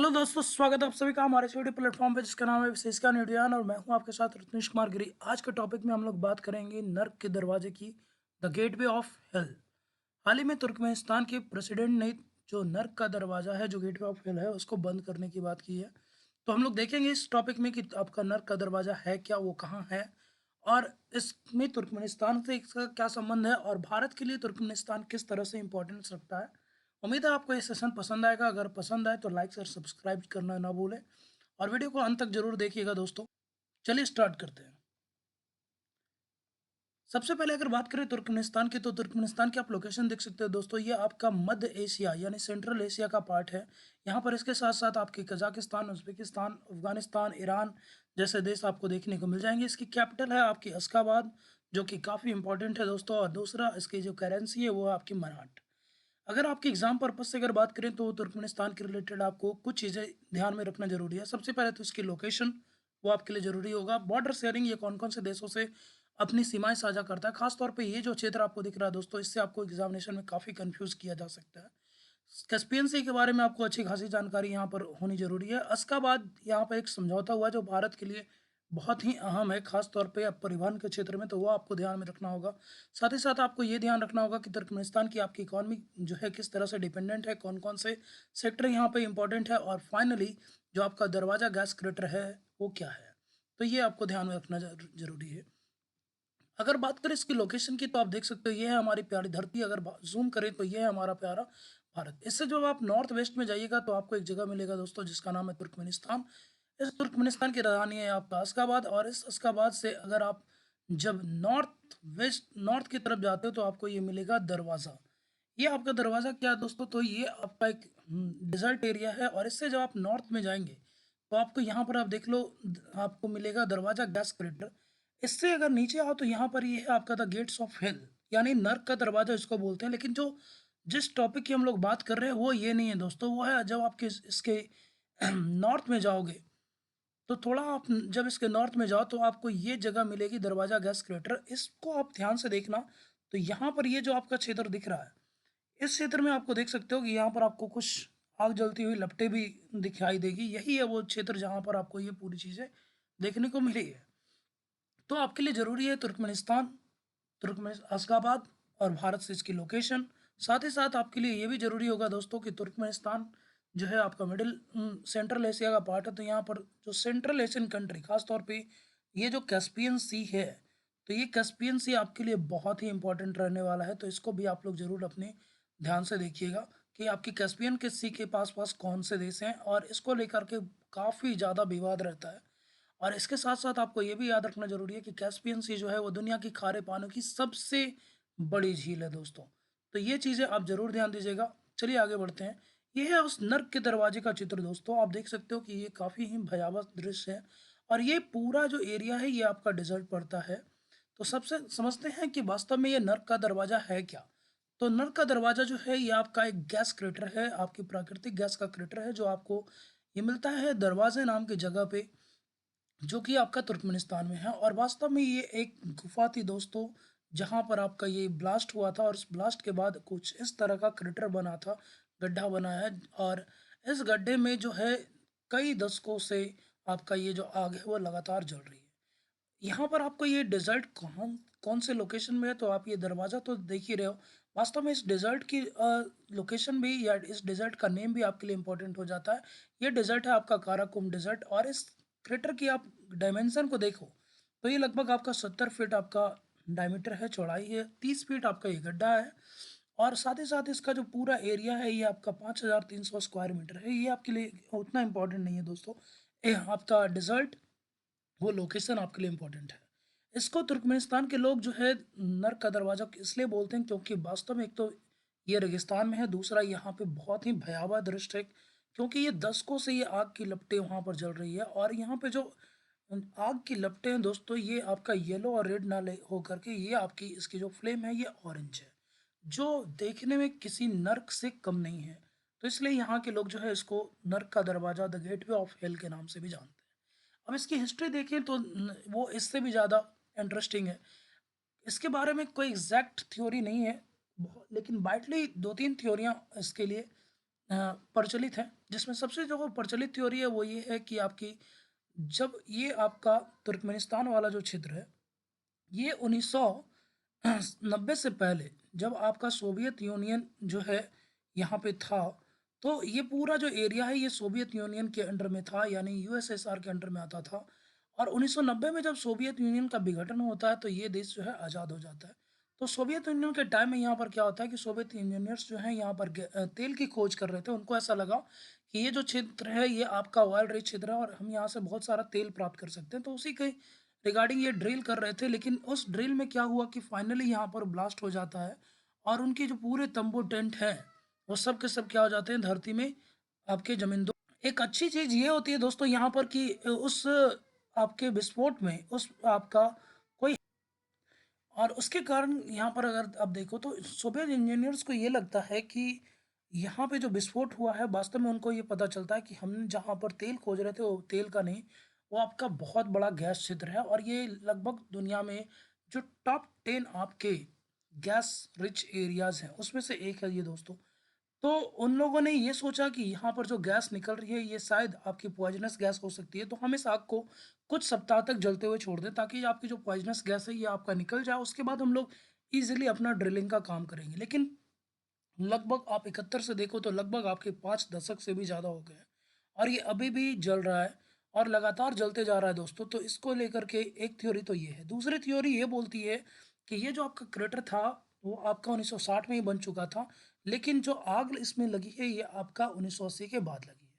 Hello दोस्तों, स्वागत है आप सभी का हमारे छोटे प्लेटफॉर्म पे जिसका नाम है विशेष का न्यूडियान और मैं हूं आपके साथ रत्नेश कुमार गिरी। आज के टॉपिक में हम लोग बात करेंगे नर्क के दरवाजे की, द गेटवे ऑफ हेल। हाल ही में तुर्कमेनिस्तान के प्रेसिडेंट ने जो नर्क का दरवाजा है, जो गेटवे ऑफ हेल है, उसको बंद करने की बात की है। तो हम लोग देखेंगे इस टॉपिक में कि आपका नर्क का दरवाजा है क्या, वो कहाँ है, और इसमें तुर्कमेनिस्तान से इसका क्या संबंध है, और भारत के लिए तुर्कमेनिस्तान किस तरह से इंपॉर्टेंस रखता है। उम्मीद है आपको ये सेशन पसंद आएगा। अगर पसंद आए तो लाइक और सब्सक्राइब करना ना भूलें और वीडियो को अंत तक जरूर देखिएगा दोस्तों। चलिए स्टार्ट करते हैं। सबसे पहले अगर बात करें तुर्कमेनिस्तान की, तो तुर्कमेनिस्तान की आप लोकेशन देख सकते हो दोस्तों। ये आपका मध्य एशिया यानी सेंट्रल एशिया का पार्ट है। यहाँ पर इसके साथ साथ आपके कजाकिस्तान, उज्बेकिस्तान, अफगानिस्तान, ईरान जैसे देश आपको देखने को मिल जाएंगे। इसकी कैपिटल है आपकी अश्गाबाद, जो कि काफ़ी इंपॉर्टेंट है दोस्तों। और दूसरा, इसकी जो करेंसी है वो है आपकी मराठ। अगर आपके एग्जाम पर्पज से अगर बात करें तो तुर्कमेनिस्तान के रिलेटेड आपको कुछ चीज़ें ध्यान में रखना जरूरी है। सबसे पहले तो इसकी लोकेशन, वो आपके लिए जरूरी होगा। बॉर्डर शेयरिंग, ये कौन कौन से देशों से अपनी सीमाएं साझा करता है। खासतौर पे ये जो क्षेत्र आपको दिख रहा है दोस्तों, इससे आपको एग्जामिनेशन में काफ़ी कंफ्यूज किया जा सकता है। कैस्पियन सी के बारे में आपको अच्छी खासी जानकारी यहाँ पर होनी जरूरी है। अस्काबाद यहाँ पर एक समझौता हुआ जो भारत के लिए बहुत ही अहम है, खास तौर पे अब परिवहन के क्षेत्र में, तो वो आपको ध्यान में रखना होगा। साथ ही साथ आपको ये ध्यान रखना होगा कि तुर्कमेनिस्तान की आपकी इकॉनमी जो है किस तरह से डिपेंडेंट है, कौन कौन से सेक्टर यहाँ पे इंपॉर्टेंट है, और फाइनली जो आपका दरवाजा गैस क्रेटर है वो क्या है। तो ये आपको ध्यान में रखना जरूरी है। अगर बात करें इसकी लोकेशन की, तो आप देख सकते हो ये है हमारी प्यारी धरती। अगर जूम करें तो ये है हमारा प्यारा भारत। इससे जब आप नॉर्थ वेस्ट में जाइएगा तो आपको एक जगह मिलेगा दोस्तों जिसका नाम है तुर्कमेनिस्तान। इस तुर्कमेनिस्तान की राजधानी है आपका अश्गाबाद। और इस अश्गाबाद से अगर आप जब नॉर्थ की तरफ जाते हो तो आपको ये मिलेगा दरवाज़ा। ये आपका दरवाज़ा क्या है दोस्तों, तो ये आपका एक डिजर्ट एरिया है। और इससे जब आप नॉर्थ में जाएंगे तो आपको यहाँ पर आप देख लो, आपको मिलेगा दरवाज़ा गैस क्रेटर। इससे अगर नीचे आओ तो यहाँ पर ये है आपका द गेट्स ऑफ हेल, यानी नर्क का दरवाजा इसको बोलते हैं। लेकिन जो जिस टॉपिक की हम लोग बात कर रहे हैं वो ये नहीं है दोस्तों। वो है जब आपके इसके नॉर्थ में जाओगे तो थोड़ा आप जब इसके नॉर्थ में जाओ तो आपको ये जगह मिलेगी दरवाजा गैस क्रेटर। इसको आप ध्यान से देखना। तो यहाँ पर ये जो आपका क्षेत्र दिख रहा है, इस क्षेत्र में आपको देख सकते हो कि यहाँ पर आपको कुछ आग जलती हुई लपटें भी दिखाई देगी। यही है वो क्षेत्र जहाँ पर आपको ये पूरी चीज़ें देखने को मिली है। तो आपके लिए ज़रूरी है तुर्कमेन अश्गाबाद और भारत से इसकी लोकेशन। साथ ही साथ आपके लिए ये भी ज़रूरी होगा दोस्तों कि तुर्कमेनिस्तान जो है आपका सेंट्रल एशिया का पार्ट है। तो यहाँ पर जो सेंट्रल एशियन कंट्री, खास तौर पे ये जो कैस्पियन सी है, तो ये कैस्पियन सी आपके लिए बहुत ही इंपॉर्टेंट रहने वाला है। तो इसको भी आप लोग ज़रूर अपने ध्यान से देखिएगा कि आपकी कैस्पियन के सी के पास पास कौन से देश हैं, और इसको लेकर के काफ़ी ज़्यादा विवाद रहता है। और इसके साथ साथ आपको ये भी याद रखना जरूरी है कि कैस्पियन सी जो है वो दुनिया की खारे पानी की सबसे बड़ी झील है दोस्तों। तो ये चीज़ें आप जरूर ध्यान दीजिएगा। चलिए आगे बढ़ते हैं। ये है उस नर्क के दरवाजे का चित्र दोस्तों। आप देख सकते हो कि ये काफ़ी ही भयावह दृश्य है। और ये पूरा जो एरिया है ये आपका डिजर्ट पड़ता है। तो सबसे समझते हैं कि वास्तव में ये नर्क का दरवाजा है क्या। तो नर्क का दरवाजा जो है ये आपका एक गैस क्रेटर है, आपकी प्राकृतिक गैस का क्रेटर है, जो आपको ये मिलता है दरवाजे नाम की जगह पे, जो कि आपका तुर्कमेनिस्तान में है। और वास्तव में ये एक गुफा थी दोस्तों, जहाँ पर आपका ये ब्लास्ट हुआ था। और इस ब्लास्ट के बाद कुछ इस तरह का क्रेटर बना था, गड्ढा बना है। और इस गड्ढे में जो है कई दशकों से आपका ये जो आग है वो लगातार जल रही है। यहाँ पर आपको ये डेजर्ट कौन कौन से लोकेशन में है, तो आप ये दरवाज़ा तो देख ही रहे हो। वास्तव में इस डेजर्ट की लोकेशन भी, या इस डेजर्ट का नेम भी आपके लिए इम्पोर्टेंट हो जाता है। ये डेजर्ट है आपका काराकुम डेजर्ट। और इस क्रेटर की आप डायमेंशन को देखो तो ये लगभग आपका 70 फीट आपका डायमीटर है, चौड़ाई है, 30 फीट आपका ये गड्ढा है। और साथ ही साथ इसका जो पूरा एरिया है ये आपका 5300 स्क्वायर मीटर है। ये आपके लिए उतना इम्पोर्टेंट नहीं है दोस्तों। ये आपका डेजर्ट, वो लोकेशन आपके लिए इम्पोर्टेंट है। इसको तुर्कमेनिस्तान के लोग जो है नर्क का दरवाज़ा इसलिए बोलते हैं क्योंकि वास्तव में एक तो ये रेगिस्तान में है, दूसरा यहाँ पे बहुत ही भयावह दृश्य है, क्योंकि ये दशकों से ये आग की लपटें वहाँ पर जल रही है। और यहाँ पे जो आग की लपटें हैं दोस्तों, ये आपका येलो और रेड ना ले हो करके ये आपकी इसकी जो फ्लेम है ये ऑरेंज है, जो देखने में किसी नर्क से कम नहीं है। तो इसलिए यहाँ के लोग जो है इसको नर्क का दरवाज़ा, द गेटवे ऑफ हेल के नाम से भी जानते हैं। अब इसकी हिस्ट्री देखें तो वो इससे भी ज़्यादा इंटरेस्टिंग है। इसके बारे में कोई एग्जैक्ट थ्योरी नहीं है, लेकिन बाइटली दो तीन थ्योरियाँ इसके लिए प्रचलित है, जिसमें सबसे जो प्रचलित थ्योरी है वो ये है कि आपकी जब ये आपका तुर्कमेनिस्तान वाला जो क्षेत्र है, ये 1990 से पहले जब आपका सोवियत यूनियन जो है यहाँ पे था, तो ये पूरा जो एरिया है ये सोवियत यूनियन के अंडर में था, यानी यूएसएसआर के अंडर में आता था। और 1990 में जब सोवियत यूनियन का विघटन होता है तो ये देश जो है आज़ाद हो जाता है। तो सोवियत यूनियन के टाइम में यहाँ पर क्या होता है कि सोवियत इंजीनियर्स जो हैं यहाँ पर तेल की खोज कर रहे थे। उनको ऐसा लगा कि ये जो क्षेत्र है ये आपका ऑयल रिच क्षेत्र है और हम यहाँ से बहुत सारा तेल प्राप्त कर सकते हैं, तो उसी के रिगार्डिंग ये ड्रिल कर रहे थे। लेकिन उस ड्रिल में क्या हुआ कि फाइनली यहाँ पर ब्लास्ट हो जाता है और उनके जो पूरे तंबू टेंट हैं वो सब के सब क्या हो जाते हैं, धरती में आपके जमीन दो। एक अच्छी चीज़ ये होती है दोस्तों यहाँ पर कि उस आपके विस्फोट में उस आपका कोई, और उसके कारण यहाँ पर अगर आप देखो तो सोवियत इंजीनियर्स को ये लगता है कि यहाँ पे जो विस्फोट हुआ है वास्तव में उनको ये पता चलता है कि हमने जहाँ पर तेल खोज रहे थे वो तेल का नहीं, वो आपका बहुत बड़ा गैस क्षेत्र है और ये लगभग दुनिया में जो टॉप 10 आपके गैस रिच एरियाज हैं उसमें से एक है ये दोस्तों। तो उन लोगों ने ये सोचा कि यहाँ पर जो गैस निकल रही है ये शायद आपकी पॉइजनस गैस हो सकती है, तो हम इस आग को कुछ सप्ताह तक जलते हुए छोड़ दें ताकि आपकी जो पॉइजनस गैस है ये आपका निकल जाए। उसके बाद हम लोग ईजिली अपना ड्रिलिंग का काम करेंगे। लेकिन लगभग आप 71 से देखो तो लगभग आपके 5 दशक से भी ज़्यादा हो गए हैं और ये अभी भी जल रहा है और लगातार जलते जा रहा है दोस्तों। तो इसको लेकर के एक थ्योरी तो ये है। दूसरी थ्योरी ये बोलती है कि ये जो आपका क्रेटर था वो आपका 1960 में ही बन चुका था, लेकिन जो आग इसमें लगी है ये आपका 1980 के बाद लगी है।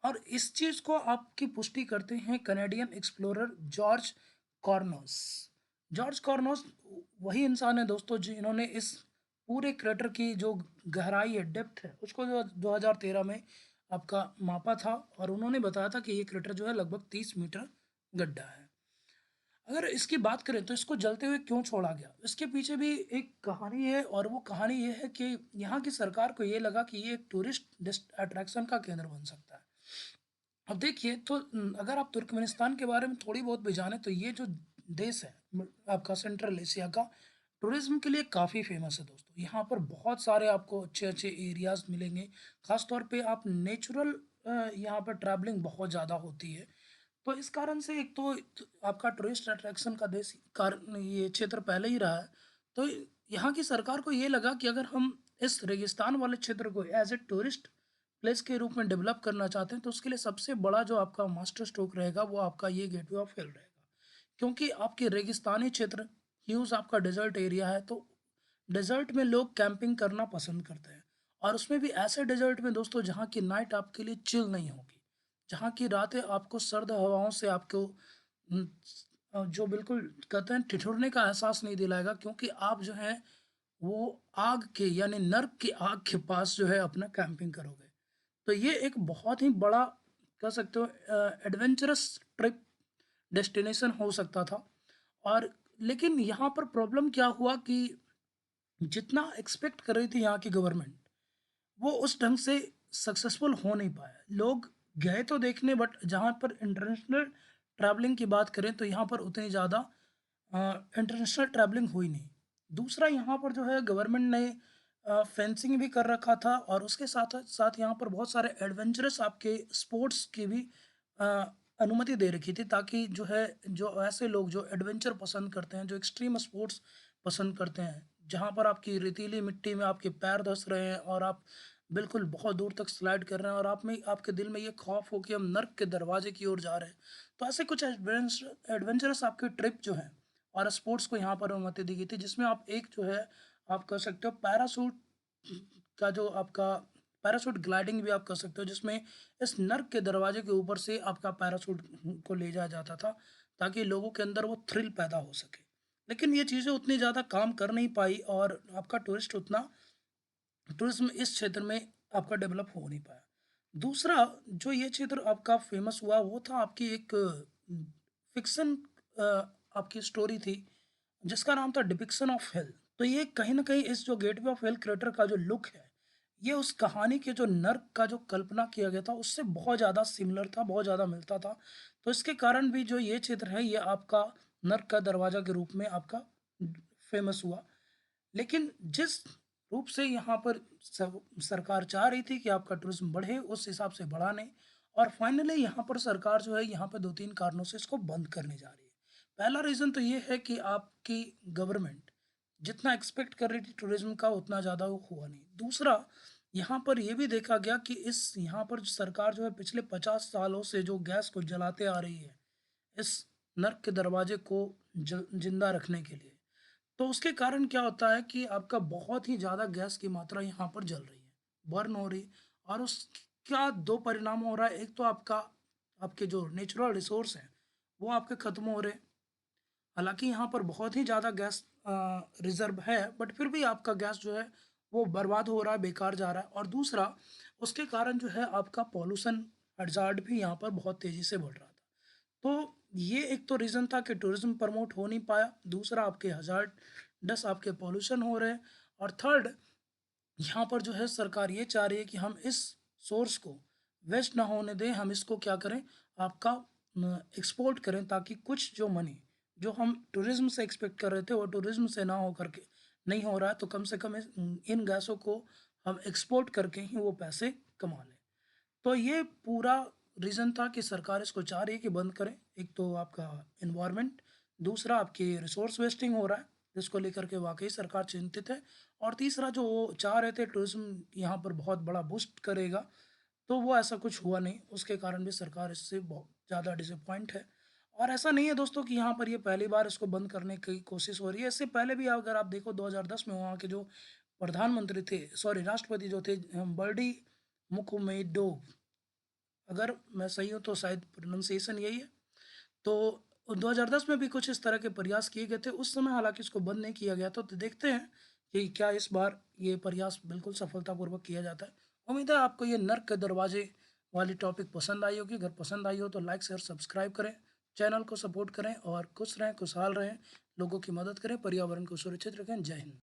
और इस चीज़ को आपकी पुष्टि करते हैं कनेडियन एक्सप्लोरर जॉर्ज कॉर्नोस। जॉर्ज कॉर्नोस वही इंसान है दोस्तों जिन्होंने इस पूरे क्रेटर की जो गहराई है, डेप्थ है, उसको जो 2013 में आपका मापा था और उन्होंने बताया था कि ये क्रेटर जो है लगभग 30 मीटर गड्ढा है। अगर इसकी बात करें तो इसको जलते हुए क्यों छोड़ा गया, इसके पीछे भी एक कहानी है और वो कहानी ये है कि यहाँ की सरकार को ये लगा कि ये एक टूरिस्ट अट्रैक्शन का केंद्र बन सकता है। अब देखिए तो अगर आप तुर्कमेनिस्तान के बारे में थोड़ी बहुत भी जाने तो ये जो देश है आपका सेंट्रल एशिया का, टूरिज्म के लिए काफ़ी फेमस है दोस्तों। यहाँ पर बहुत सारे आपको अच्छे अच्छे एरियाज मिलेंगे। ख़ास तौर पे आप नेचुरल यहाँ पर ट्रैवलिंग बहुत ज़्यादा होती है। तो इस कारण से एक तो आपका टूरिस्ट अट्रैक्शन का देश कारण ये क्षेत्र पहले ही रहा है। तो यहाँ की सरकार को ये लगा कि अगर हम इस रेगिस्तान वाले क्षेत्र को एज ए टूरिस्ट प्लेस के रूप में डेवलप करना चाहते हैं तो उसके लिए सबसे बड़ा जो आपका मास्टर स्ट्रोक रहेगा वो आपका ये गेटवे ऑफ हिल रहेगा। क्योंकि आपके रेगिस्तानी क्षेत्र ह्यूज आपका डेजर्ट एरिया है, तो डेजर्ट में लोग कैंपिंग करना पसंद करते हैं। और उसमें भी ऐसे डेजर्ट में दोस्तों जहाँ की नाइट आपके लिए चिल नहीं होगी, जहाँ की रातें आपको सर्द हवाओं से आपको न, जो बिल्कुल कहते हैं ठिठुरने का एहसास नहीं दिलाएगा, क्योंकि आप जो है वो आग के यानी नर्क की आग के पास जो है अपना कैंपिंग करोगे। तो ये एक बहुत ही बड़ा कह सकते हो एडवेंचरस ट्रिप डेस्टिनेशन हो सकता था। और लेकिन यहाँ पर प्रॉब्लम क्या हुआ कि जितना एक्सपेक्ट कर रही थी यहाँ की गवर्नमेंट वो उस ढंग से सक्सेसफुल हो नहीं पाया। लोग गए तो देखने, बट जहाँ पर इंटरनेशनल ट्रैवलिंग की बात करें तो यहाँ पर उतनी ज़्यादा इंटरनेशनल ट्रैवलिंग हुई नहीं। दूसरा यहाँ पर जो है गवर्नमेंट ने फेंसिंग भी कर रखा था और उसके साथ साथ यहाँ पर बहुत सारे एडवेंचरस आपके स्पोर्ट्स की भी अ, अनुमति दे रखी थी, ताकि जो है जो ऐसे लोग जो एडवेंचर पसंद करते हैं, जो एक्सट्रीम स्पोर्ट्स पसंद करते हैं, जहाँ पर आपकी रेतीली मिट्टी में आपके पैर धंस रहे हैं और आप बिल्कुल बहुत दूर तक स्लाइड कर रहे हैं और आप में आपके दिल में ये खौफ हो कि हम नर्क के दरवाजे की ओर जा रहे हैं, तो ऐसे कुछ एडवेंचरस आपके ट्रिप जो हैं और स्पोर्ट्स को यहाँ पर अनुमति दी गई थी, जिसमें आप एक जो है आप कर सकते हो पैरासूट का जो आपका पैराशूट ग्लाइडिंग भी आप कर सकते हो, जिसमें इस नर्क के दरवाजे के ऊपर से आपका पैराशूट को ले जाया जाता था ताकि लोगों के अंदर वो थ्रिल पैदा हो सके। लेकिन ये चीज़ें उतनी ज़्यादा काम कर नहीं पाई और आपका टूरिज्म इस क्षेत्र में आपका डेवलप हो नहीं पाया। दूसरा जो ये क्षेत्र आपका फेमस हुआ वो था आपकी एक फिक्शन आपकी स्टोरी थी जिसका नाम था डिपिक्शन ऑफ हेल। तो ये कहीं न कहीं इस जो गेटवे ऑफ हेल क्रेटर का जो लुक है, ये उस कहानी के जो नर्क का जो कल्पना किया गया था उससे बहुत ज़्यादा सिमिलर था, बहुत ज़्यादा मिलता था। तो इसके कारण भी जो ये क्षेत्र है ये आपका नर्क का दरवाज़ा के रूप में आपका फेमस हुआ। लेकिन जिस रूप से यहाँ पर सरकार चाह रही थी कि आपका टूरिज्म बढ़े, उस हिसाब से बढ़ा नहीं। और फाइनली यहाँ पर सरकार जो है यहाँ पे 2-3 कारणों से इसको बंद करने जा रही है। पहला रीज़न तो ये है कि आपकी गवर्नमेंट जितना एक्सपेक्ट कर रही थी टूरिज्म का उतना ज़्यादा वो हुआ नहीं। दूसरा, यहाँ पर ये भी देखा गया कि इस यहाँ पर जो सरकार जो है पिछले 50 सालों से जो गैस को जलाते आ रही है, इस नर्क के दरवाजे को जिंदा रखने के लिए, तो उसके कारण क्या होता है कि आपका बहुत ही ज़्यादा गैस की मात्रा यहाँ पर जल रही है, बर्न हो रही। और उसका 2 परिणाम हो रहा है, एक तो आपका आपके जो नेचुरल रिसोर्स हैं, वो आपके ख़त्म हो रहे हैं। हालाँकि यहाँ पर बहुत ही ज़्यादा गैस रिज़र्व है, बट फिर भी आपका गैस जो है वो बर्बाद हो रहा है, बेकार जा रहा है। और दूसरा, उसके कारण जो है आपका पॉल्यूशन हज़ार्ड भी यहाँ पर बहुत तेज़ी से बढ़ रहा था। तो ये एक तो रीज़न था कि टूरिज़्म प्रमोट हो नहीं पाया, दूसरा आपके हज़ार्डस आपके पॉल्यूशन हो रहे हैं, और थर्ड, यहाँ पर जो है सरकार ये चाह रही है कि हम इस सोर्स को वेस्ट ना होने दें, हम इसको क्या करें, आपका एक्सपोर्ट करें, ताकि कुछ जो मनी जो हम टूरिज़्म से एक्सपेक्ट कर रहे थे वो टूरिज़्म से ना हो करके नहीं हो रहा है, तो कम से कम इन गैसों को हम एक्सपोर्ट करके ही वो पैसे कमा लें। तो ये पूरा रीज़न था कि सरकार इसको चाह रही है कि बंद करें। एक तो आपका एनवायरनमेंट, दूसरा आपकी रिसोर्स वेस्टिंग हो रहा है, जिसको लेकर के वाक़ई सरकार चिंतित है, और तीसरा जो वो चाह रहे थे टूरिज़्म यहाँ पर बहुत बड़ा बूस्ट करेगा, तो वो ऐसा कुछ हुआ नहीं। उसके कारण भी सरकार इससे बहुत ज़्यादा डिसअपॉइंट है। और ऐसा नहीं है दोस्तों कि यहाँ पर ये पहली बार इसको बंद करने की कोशिश हो रही है। इससे पहले भी अगर आप देखो 2010 में वहाँ के जो प्रधानमंत्री थे, सॉरी राष्ट्रपति जो थे, बर्डी मुखमेडोव, अगर मैं सही हूँ तो शायद प्रोनंसिएशन यही है। तो 2010 में भी कुछ इस तरह के प्रयास किए गए थे। उस समय हालाँकि इसको बंद नहीं किया गया था, तो देखते हैं कि क्या इस बार ये प्रयास बिल्कुल सफलतापूर्वक किया जाता है। उम्मीद है आपको ये नर्क के दरवाजे वाली टॉपिक पसंद आई होगी। अगर पसंद आई हो तो लाइक, शेयर, सब्सक्राइब करें, चैनल को सपोर्ट करें और खुश रहें, खुशहाल रहें, लोगों की मदद करें, पर्यावरण को सुरक्षित रखें। जय हिंद।